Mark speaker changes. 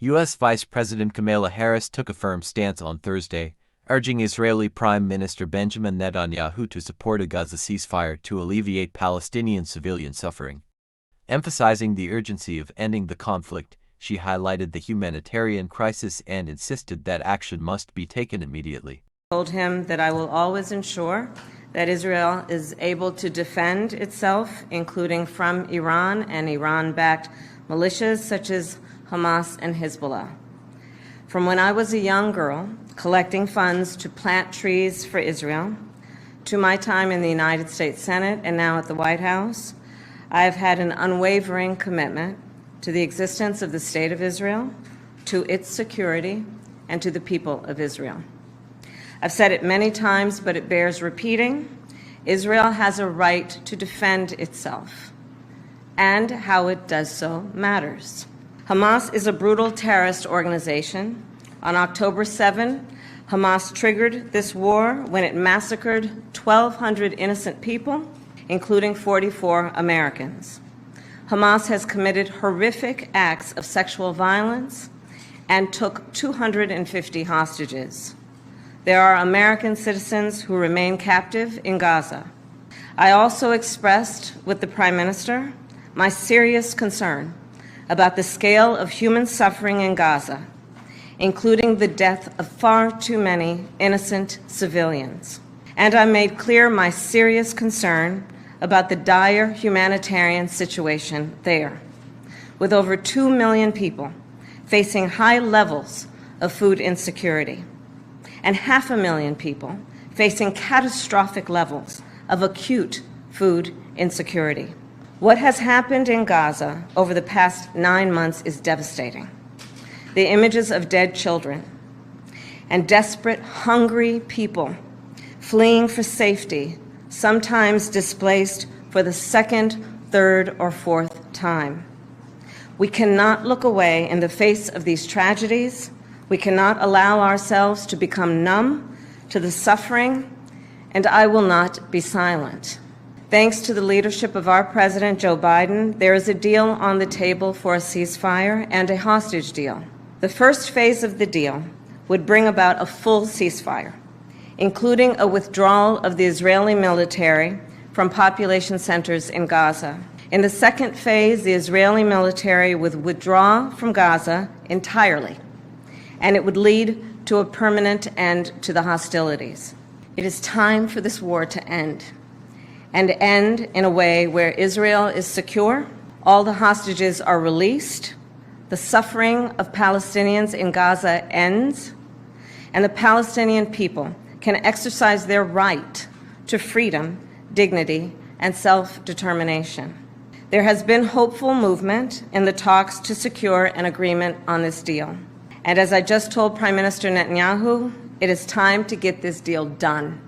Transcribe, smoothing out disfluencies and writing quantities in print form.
Speaker 1: U.S. Vice President Kamala Harris took a firm stance on Thursday, urging Israeli Prime Minister Benjamin Netanyahu to support a Gaza ceasefire to alleviate Palestinian civilian suffering. Emphasizing the urgency of ending the conflict, she highlighted the humanitarian crisis and insisted that action must be taken immediately.
Speaker 2: I told him that I will always ensure that Israel is able to defend itself, including from Iran and Iran-backed militias such as Hamas and Hezbollah. From when I was a young girl, collecting funds to plant trees for Israel, to my time in the United States Senate and now at the White House, I have had an unwavering commitment to the existence of the State of Israel, to its security, and to the people of Israel. I've said it many times, but it bears repeating. Israel has a right to defend itself, and how it does so matters. Hamas is a brutal terrorist organization. On October 7, Hamas triggered this war when it massacred 1,200 innocent people, including 44 Americans. Hamas has committed horrific acts of sexual violence and took 250 hostages. There are American citizens who remain captive in Gaza. I also expressed with the Prime Minister my serious concern about the scale of human suffering in Gaza, including the death of far too many innocent civilians. And I made clear my serious concern about the dire humanitarian situation there, with over 2 million people facing high levels of food insecurity, and 500,000 people facing catastrophic levels of acute food insecurity. What has happened in Gaza over the past 9 months is devastating. The images of dead children and desperate, hungry people fleeing for safety, sometimes displaced for the second, third, or fourth time. We cannot look away in the face of these tragedies. We cannot allow ourselves to become numb to the suffering, and I will not be silent. Thanks to the leadership of our President, Joe Biden, there is a deal on the table for a ceasefire and a hostage deal. The first phase of the deal would bring about a full ceasefire, including a withdrawal of the Israeli military from population centers in Gaza. In the second phase, the Israeli military would withdraw from Gaza entirely, and it would lead to a permanent end to the hostilities. It is time for this war to end, and end in a way where Israel is secure, all the hostages are released, the suffering of Palestinians in Gaza ends, and the Palestinian people can exercise their right to freedom, dignity, and self-determination. There has been hopeful movement in the talks to secure an agreement on this deal. And as I just told Prime Minister Netanyahu, it is time to get this deal done.